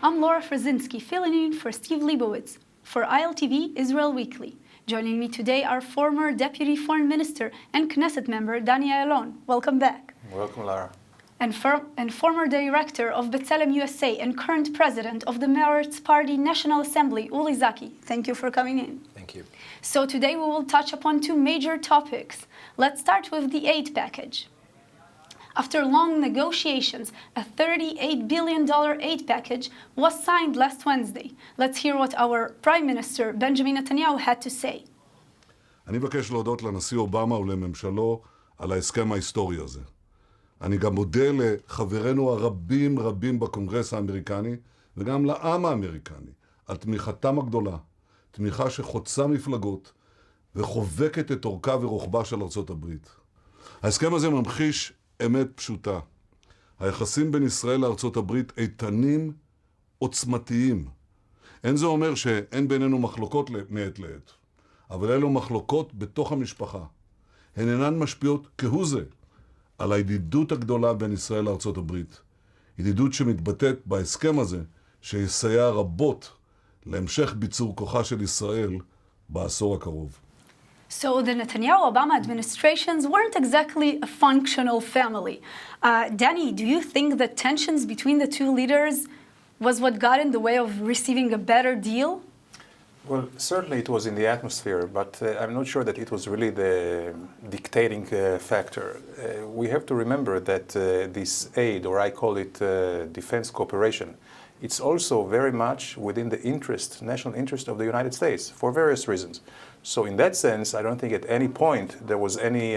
I'm Laura Frazinski, filling in for Steve Leibowitz for ILTV Israel Weekly. Joining me today are former Deputy Foreign Minister and Knesset member Dani Ayalon. Welcome back. Welcome, Laura. And former Director of B'Tselem USA and current President of the Meretz Party National Assembly, Uli Zaki. Thank you for coming in. Thank you. So today we will touch upon two major topics. Let's start with the aid package. After long negotiations, a $38 billion aid package was signed last Wednesday. Let's hear what our Prime Minister, Benjamin Netanyahu, had to say. אני מבקש להודות לנשיא אובמה ולממשלו על ההסכם ההיסטורי הזה. אני גם מודה לחברינו הרבים בקונגרס האמריקני וגם לעם האמריקני על תמיכתם הגדולה, תמיכה שחוצה מפלגות וחובקת את אורכה ורוחבה של ארצות הברית. ההסכם הזה ממחיש אמת פשוטה. היחסים בין ישראל לארצות הברית איתנים, עוצמתיים. אין זה אומר שאין בינינו מחלוקות מעת לעת, אבל אלו מחלוקות בתוך המשפחה. הן אינן משפיעות כהוא זה על הידידות הגדולה בין ישראל לארצות הברית. ידידות שמתבטאת בהסכם הזה, שיסייע רבות להמשך ביצור כוחה של ישראל בעשור הקרוב. So the Netanyahu-Obama administrations weren't exactly a functional family. Danny, do you think that tensions between the two leaders was what got in the way of receiving a better deal? Well, certainly it was in the atmosphere, but I'm not sure that it was really the dictating factor. We have to remember that this aid, or I call it defense cooperation, it's also very much within the national interest of the United States for various reasons. So in that sense, I don't think at any point there was any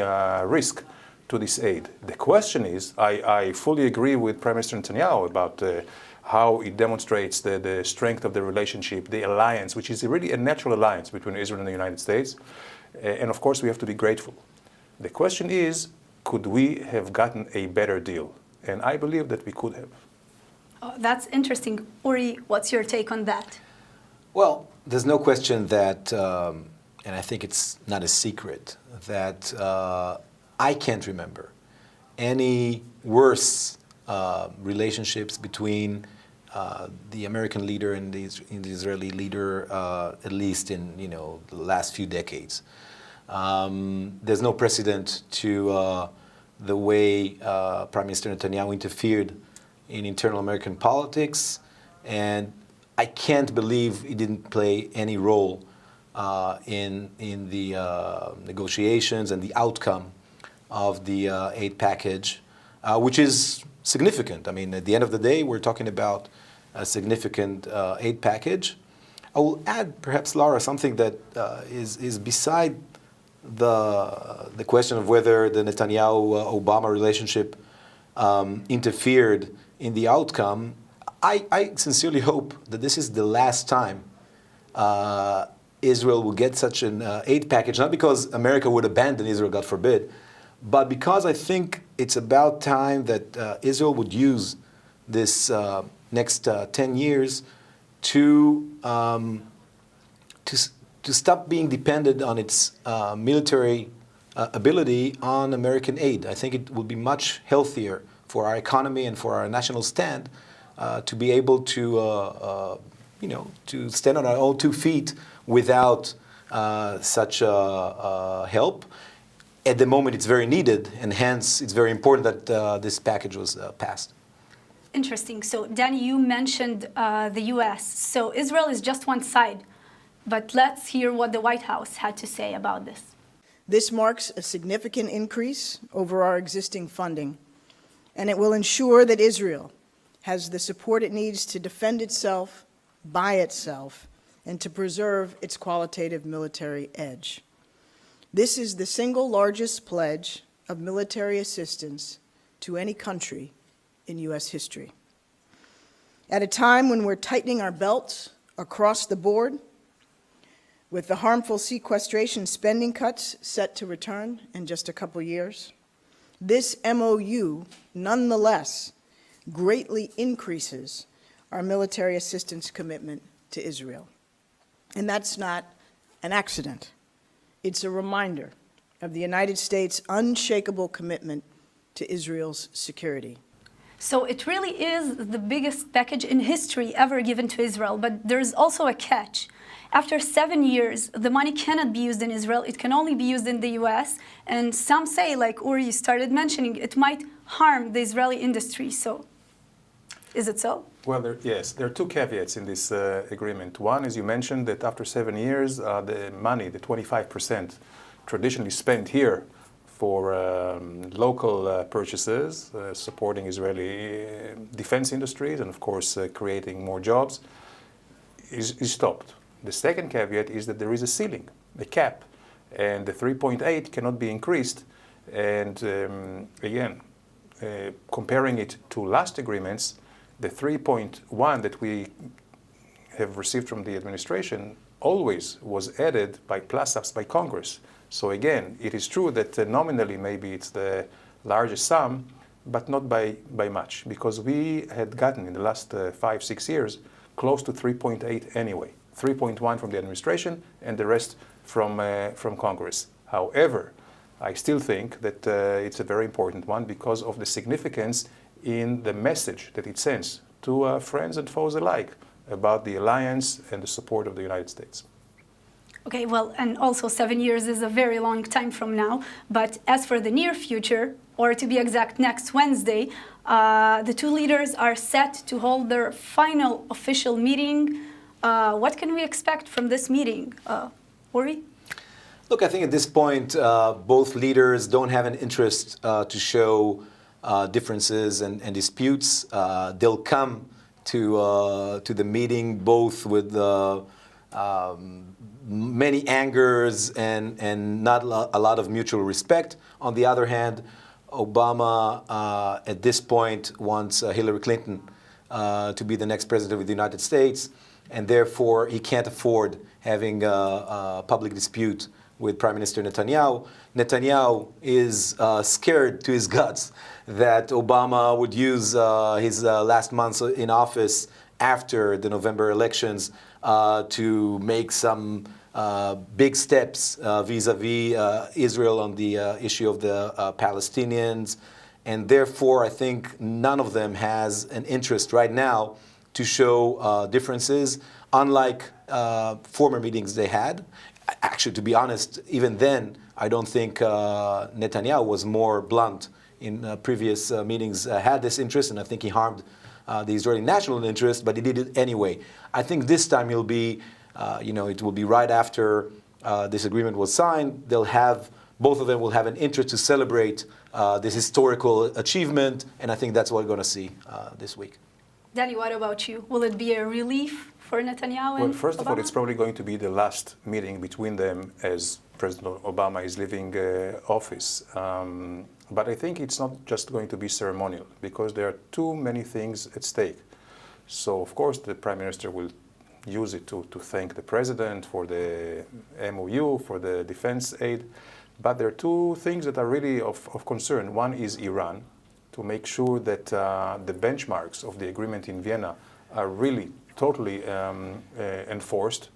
risk to this aid. The question is, I fully agree with Prime Minister Netanyahu about how it demonstrates the strength of the relationship, the alliance, which is really a natural alliance between Israel and the United States. And of course, we have to be grateful. The question is, could we have gotten a better deal? And I believe that we could have. Oh, that's interesting. Uri, what's your take on that? Well, there's no question that, and I think it's not a secret, that I can't remember any worse relationships between the American leader and the Israeli leader, at least in the last few decades. There's no precedent to the way Prime Minister Netanyahu interfered in internal American politics, and I can't believe he didn't play any role in the negotiations and the outcome of the aid package, which is significant. I mean, at the end of the day, we're talking about a significant aid package. I will add, perhaps, Laura, something that is beside the question of whether the Netanyahu-Obama relationship interfered in the outcome. I sincerely hope that this is the last time Israel will get such an aid package, not because America would abandon Israel, God forbid, but because I think it's about time that Israel would use this next 10 years to stop being dependent on its military ability on American aid. I think it would be much healthier for our economy and for our national stand to be able to, to stand on our own 2 feet without such help. At the moment, it's very needed, and hence it's very important that this package was passed. Interesting. So, Danny, you mentioned the U.S. So Israel is just one side, but let's hear what the White House had to say about this. This marks a significant increase over our existing funding, and it will ensure that Israel has the support it needs to defend itself by itself and to preserve its qualitative military edge. This is the single largest pledge of military assistance to any country in U.S. history. At a time when we're tightening our belts across the board, with the harmful sequestration spending cuts set to return in just a couple years, this MOU nonetheless greatly increases our military assistance commitment to Israel. And that's not an accident. It's a reminder of the United States' unshakable commitment to Israel's security. So it really is the biggest package in history ever given to Israel, but there's also a catch. After 7 years, the money cannot be used in Israel, it can only be used in the US, and some say, like Uri started mentioning, it might harm the Israeli industry. So, is it so? Well, yes, there are two caveats in this agreement. One, as you mentioned, that after 7 years, the money, the 25% traditionally spent here for local purchases, supporting Israeli defense industries and, of course, creating more jobs, is stopped. The second caveat is that there is a ceiling, a cap, and the 3.8 cannot be increased. And again, comparing it to last agreements, the 3.1 that we have received from the administration always was added by plus-ups by Congress. So again, it is true that nominally maybe it's the largest sum, but not by much, because we had gotten in the last 5-6 years close to 3.8 anyway. 3.1 from the administration and the rest from Congress. However, I still think that it's a very important one because of the significance in the message that it sends to friends and foes alike about the alliance and the support of the United States. Okay, well, and also 7 years is a very long time from now. But as for the near future, or to be exact, next Wednesday, the two leaders are set to hold their final official meeting. What can we expect from this meeting? Uri? Look, I think at this point, both leaders don't have an interest to show differences and disputes. They'll come to the meeting both with many angers and not a lot of mutual respect. On the other hand, Obama at this point wants Hillary Clinton to be the next president of the United States, and therefore he can't afford having a public dispute with Prime Minister Netanyahu. Netanyahu is scared to his guts that Obama would use his last months in office after the November elections to make some big steps vis-a-vis Israel on the issue of the Palestinians. And therefore, I think none of them has an interest right now to show differences, unlike former meetings they had. Actually, to be honest, even then, I don't think Netanyahu was more blunt in previous meetings, had this interest, and I think he harmed the Israeli national interest, but he did it anyway. I think this time he'll be, it will be right after this agreement was signed. Both of them will have an interest to celebrate this historical achievement, and I think that's what we're going to see this week. Danny, what about you? Will it be a relief for Netanyahu and Well, first of all, Obama? it's probably going to be the last meeting between them as President Obama is leaving office. But I think it's not just going to be ceremonial because there are too many things at stake. So, of course, the Prime Minister will use it to thank the President for the MOU, for the defense aid. But there are two things that are really of concern. One is Iran, to make sure that the benchmarks of the agreement in Vienna are really totally enforced.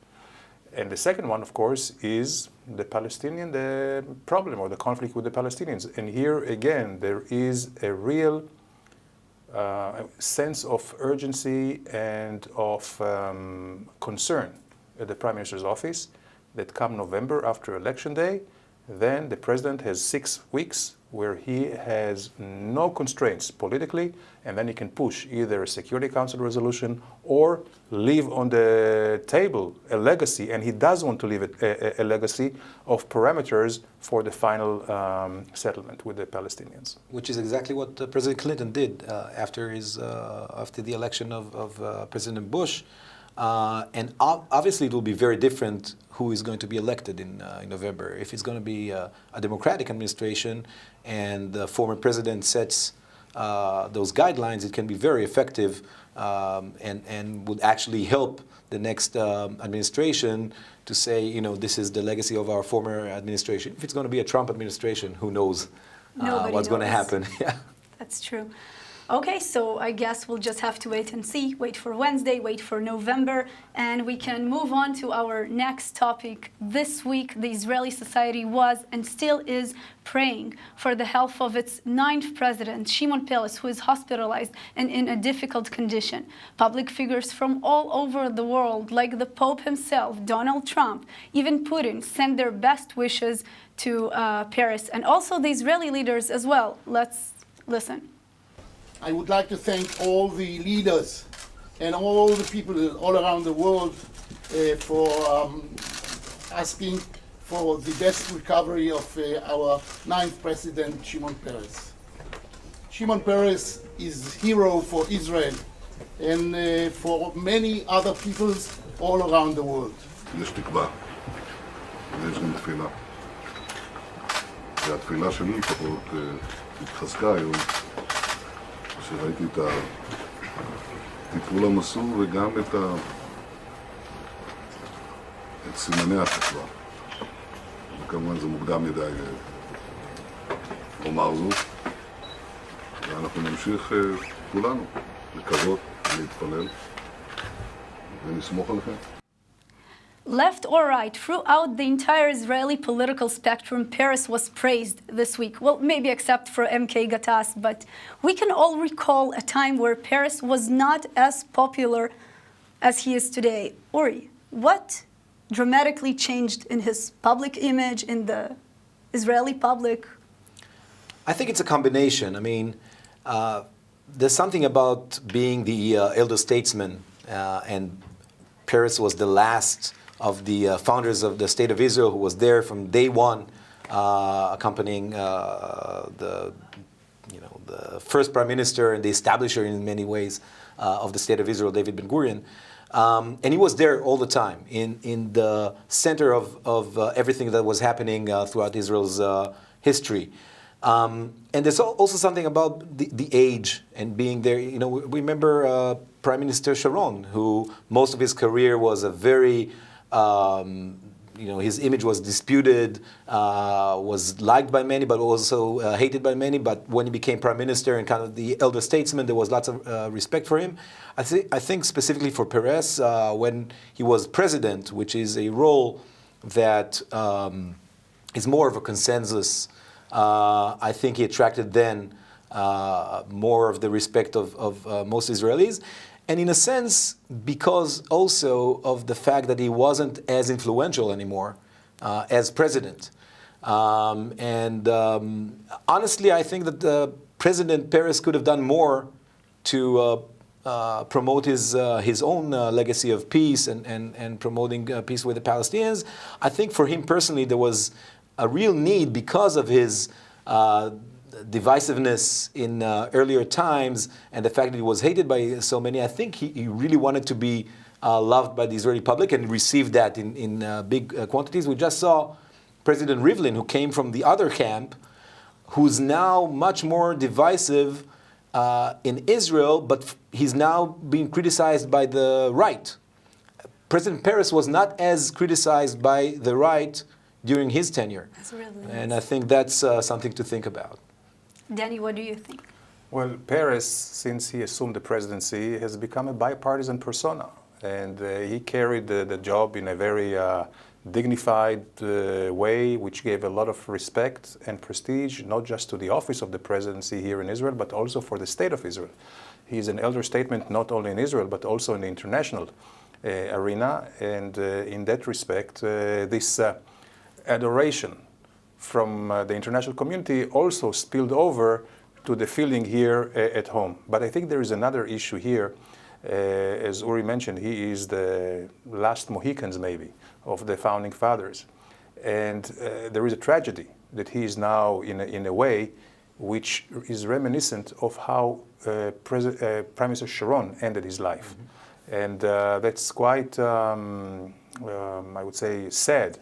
And the second one, of course, is the problem or the conflict with the Palestinians. And here again, there is a real sense of urgency and of concern at the Prime Minister's office that come November after Election Day, then the President has 6 weeks where he has no constraints politically, and then he can push either a Security Council resolution or leave on the table a legacy, and he does want to leave a legacy of parameters for the final settlement with the Palestinians. Which is exactly what President Clinton did after the election of President Bush. And obviously it will be very different who is going to be elected in November. If it's going to be a Democratic administration and the former president sets those guidelines, it can be very effective and would actually help the next administration to say, this is the legacy of our former administration. If it's going to be a Trump administration, who knows what's going to happen. Yeah. That's true. Okay, so I guess we'll just have to wait and see. Wait for Wednesday, wait for November, and we can move on to our next topic. This week, the Israeli society was and still is praying for the health of its ninth president, Shimon Peres, who is hospitalized and in a difficult condition. Public figures from all over the world, like the Pope himself, Donald Trump, even Putin, send their best wishes to Peres, and also the Israeli leaders as well. Let's listen. I would like to thank all the leaders and all the people all around the world for asking for the best recovery of our ninth president, Shimon Peres. Shimon Peres is hero for Israel and for many other peoples all around the world. יש תקווה, ויש גם תפילה. והתפילה שלי לפחות התחזקה היום, כשראיתי את הטיפול המסור וגם את סימני התקווה. וכמובן זה מוקדם מדי לומר זאת, ואנחנו נמשיך כולנו לקוות ולהתפלל ונסמוך עליכם. Left or right, throughout the entire Israeli political spectrum, Peres was praised this week. Well, maybe except for MK Gatas, but we can all recall a time where Peres was not as popular as he is today. Uri, what dramatically changed in his public image, in the Israeli public? I think it's a combination. I mean, there's something about being the elder statesman, and Peres was the last of the founders of the State of Israel, who was there from day one, accompanying the first prime minister and the establisher in many ways of the State of Israel, David Ben-Gurion. And he was there all the time, in the center of everything that was happening throughout Israel's history. And there's also something about the age and being there. You know, we remember Prime Minister Sharon, who most of his career was a very, his image was disputed, was liked by many, but also hated by many. But when he became prime minister and kind of the elder statesman, there was lots of respect for him. I think specifically for Peres, when he was president, which is a role that is more of a consensus, I think he attracted then more of the respect of most Israelis. And in a sense, because also of the fact that he wasn't as influential anymore as president. Honestly, I think that President Peres could have done more to promote his own legacy of peace and promoting peace with the Palestinians. I think for him personally, there was a real need because of his divisiveness in earlier times and the fact that he was hated by so many. I think he really wanted to be loved by the Israeli public and received that in big quantities. We just saw President Rivlin, who came from the other camp, who's now much more divisive in Israel, but he's now being criticized by the right. President Peres was not as criticized by the right during his tenure. And I think that's something to think about. Danny, what do you think? Well, Peres, since he assumed the presidency, has become a bipartisan persona. And he carried the job in a very dignified way, which gave a lot of respect and prestige, not just to the office of the presidency here in Israel, but also for the state of Israel. He is an elder statesman not only in Israel, but also in the international arena. And in that respect, this adoration from the international community also spilled over to the feeling here at home. But I think there is another issue here. As Uri mentioned, he is the last Mohicans, maybe, of the founding fathers. And there is a tragedy that he is now in a way which is reminiscent of how Prime Minister Sharon ended his life. Mm-hmm. And that's quite, I would say, sad.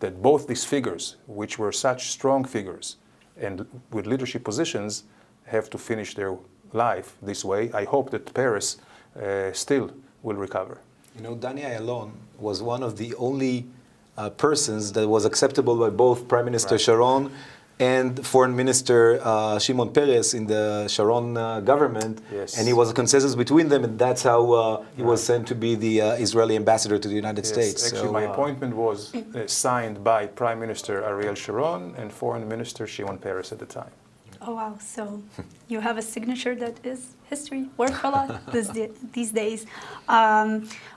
That both these figures, which were such strong figures and with leadership positions, have to finish their life this way. I hope that Peres still will recover. You know, Danny Ayalon was one of the only persons that was acceptable by both Prime Minister Sharon and Foreign Minister Shimon Peres in the Sharon government, Yes. and he was a consensus between them, and that's how he was sent to be the Israeli ambassador to the United States. Actually, So, my appointment was signed by Prime Minister Ariel Sharon and Foreign Minister Shimon Peres at the time. Oh wow! So you have a signature that is history, worth a lot these days.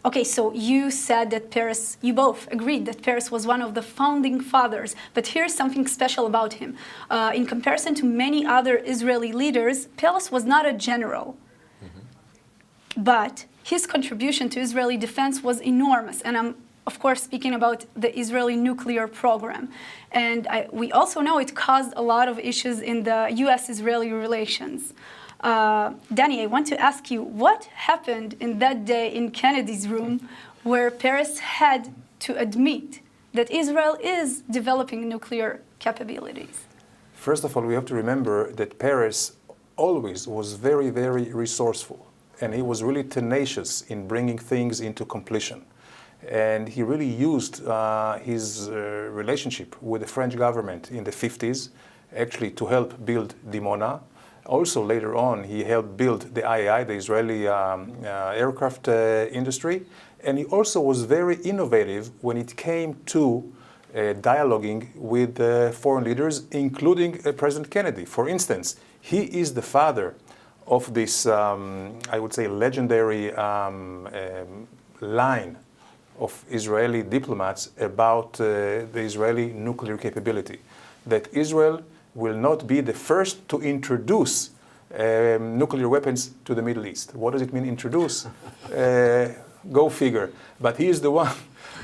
Okay, so you said that Peres, you both agreed that Peres was one of the founding fathers. But here's something special about him. In comparison to many other Israeli leaders, Peres was not a general, but his contribution to Israeli defense was enormous. And I'm of course, speaking about the Israeli nuclear program. And we also know it caused a lot of issues in the US-Israeli relations. Danny, I want to ask you, what happened in that day in Kennedy's room where Peres had to admit that Israel is developing nuclear capabilities? First of all, we have to remember that Peres always was very, very resourceful. And he was really tenacious in bringing things into completion. And he really used his relationship with the French government in the 50s actually to help build Dimona. Also later on, he helped build the IAI, the Israeli aircraft industry. And he also was very innovative when it came to dialoguing with foreign leaders, including President Kennedy. For instance, he is the father of this, I would say, legendary line of Israeli diplomats about the Israeli nuclear capability, that Israel will not be the first to introduce nuclear weapons to the Middle East. What does it mean, introduce? Go figure. But he is the one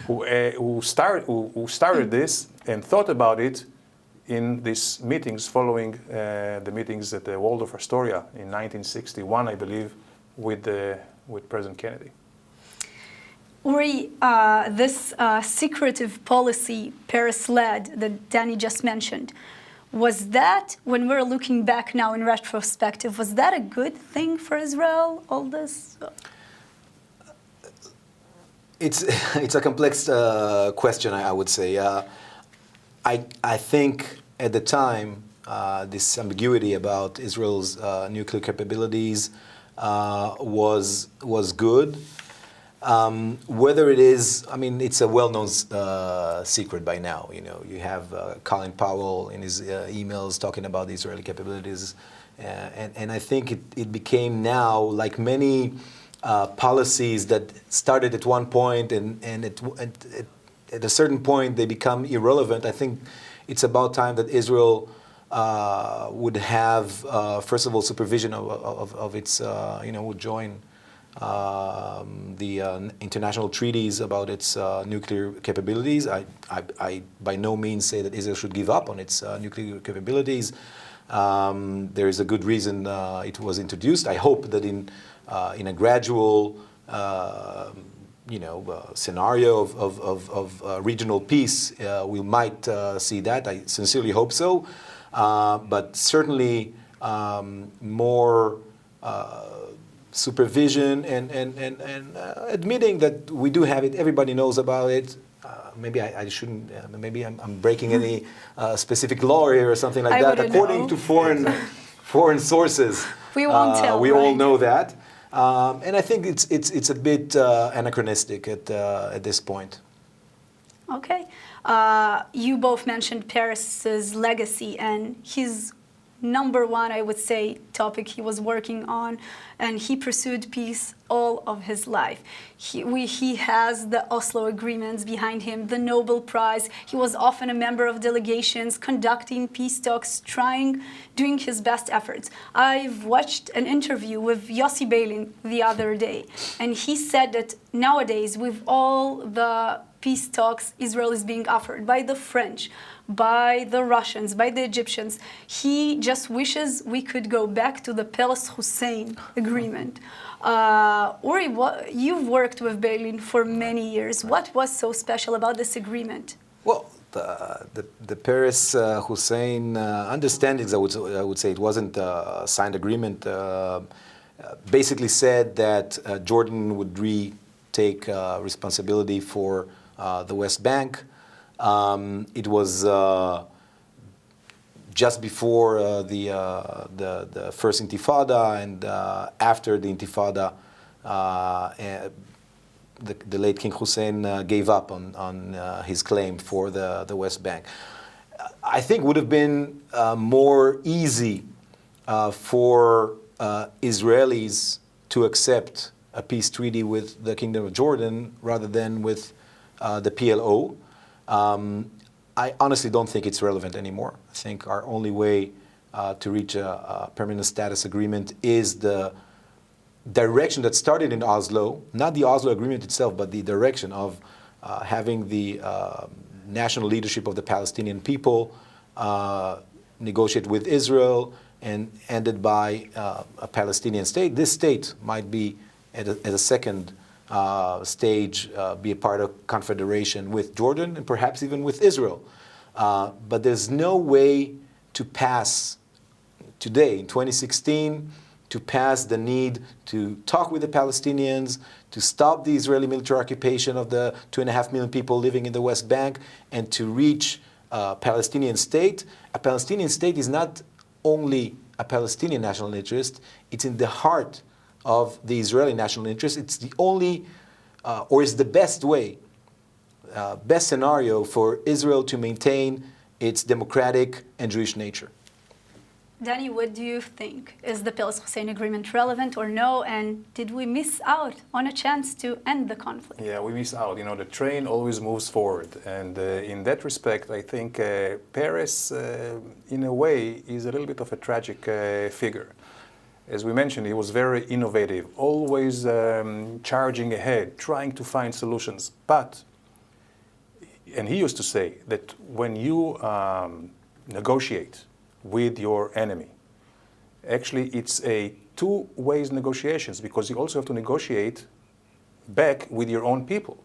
who started this and thought about it in these meetings following the meetings at the Waldorf Astoria in 1961, I believe, with President Kennedy. Uri, this secretive policy Peres led that Danny just mentioned, was that, when we're looking back now in retrospective, was that a good thing for Israel, all this? It's a complex question, I would say. I think at the time, this ambiguity about Israel's nuclear capabilities was good. Whether it is, I mean, it's a well-known secret by now. You know, you have Colin Powell in his emails talking about the Israeli capabilities, and I think it became now, like many policies that started at one point and at a certain point they become irrelevant. I think it's about time that Israel would have, first of all, supervision of its, would join the international treaties about its nuclear capabilities. I by no means say that Israel should give up on its nuclear capabilities. There is a good reason it was introduced. I hope that in a gradual, scenario of regional peace, we might see that. I sincerely hope so. But certainly more supervision and admitting that we do have it, everybody knows about it. Maybe I shouldn't, maybe I'm breaking any specific law here or something like that. According to foreign sources, we won't tell. We all know that. And I think it's a bit anachronistic at this point. Okay. You both mentioned Peres's legacy and his number one, I would say, topic he was working on, and he pursued peace all of his life. He has the Oslo agreements behind him, the Nobel Prize. He was often a member of delegations conducting peace talks, doing his best efforts. I've watched an interview with Yossi Beilin the other day, and he said that nowadays, with all the peace talks Israel is being offered by the French, by the Russians, by the Egyptians, he just wishes we could go back to the Peres-Hussein agreement. Uri, you've worked with Beilin for many years. What was so special about this agreement? Well, the Peres-Hussein understandings, I would say, it wasn't a signed agreement, basically said that Jordan would retake responsibility for the West Bank. It was just before the first Intifada and after the Intifada, the late King Hussein gave up on his claim for the West Bank. I think would have been more easy for Israelis to accept a peace treaty with the Kingdom of Jordan rather than with the PLO. I honestly don't think it's relevant anymore. I think our only way to reach a permanent status agreement is the direction that started in Oslo, not the Oslo agreement itself, but the direction of having the national leadership of the Palestinian people negotiate with Israel and ended by a Palestinian state. This state might be at a second stage, be a part of confederation with Jordan and perhaps even with Israel. But there's no way to pass today, in 2016, to pass the need to talk with the Palestinians, to stop the Israeli military occupation of the 2.5 million people living in the West Bank, and to reach a Palestinian state. A Palestinian state is not only a Palestinian national interest, it's in the heart of the Israeli national interest. It's the only, or is the best way, best scenario for Israel to maintain its democratic and Jewish nature. Danny, what do you think? Is the Peres-Hussein agreement relevant or no? And did we miss out on a chance to end the conflict? Yeah, we miss out. You know, the train always moves forward. And in that respect, I think Peres, in a way, is a little bit of a tragic figure. As we mentioned, he was very innovative, always charging ahead, trying to find solutions. But, and he used to say that when you negotiate with your enemy, actually it's a two-way negotiations, because you also have to negotiate back with your own people.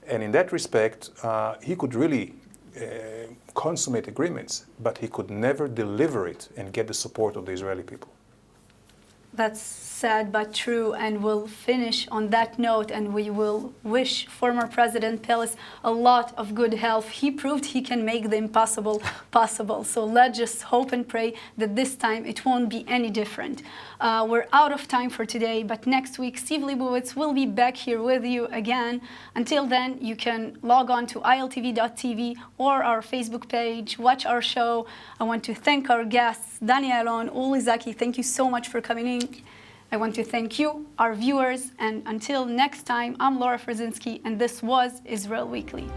And in that respect, he could really consummate agreements, but he could never deliver it and get the support of the Israeli people. That's sad but true, and we'll finish on that note, and we will wish former President Peres a lot of good health. He proved he can make the impossible possible, so let's just hope and pray that this time it won't be any different. We're out of time for today, but next week Steve Leibowitz will be back here with you again. Until then, you can log on to iltv.tv or our Facebook page, watch our show. I want to thank our guests, Danny Alon, Uli Zaki, thank you so much for coming in. I want to thank you, our viewers, and until next time, I'm Laura Frzinski, and this was Israel Weekly.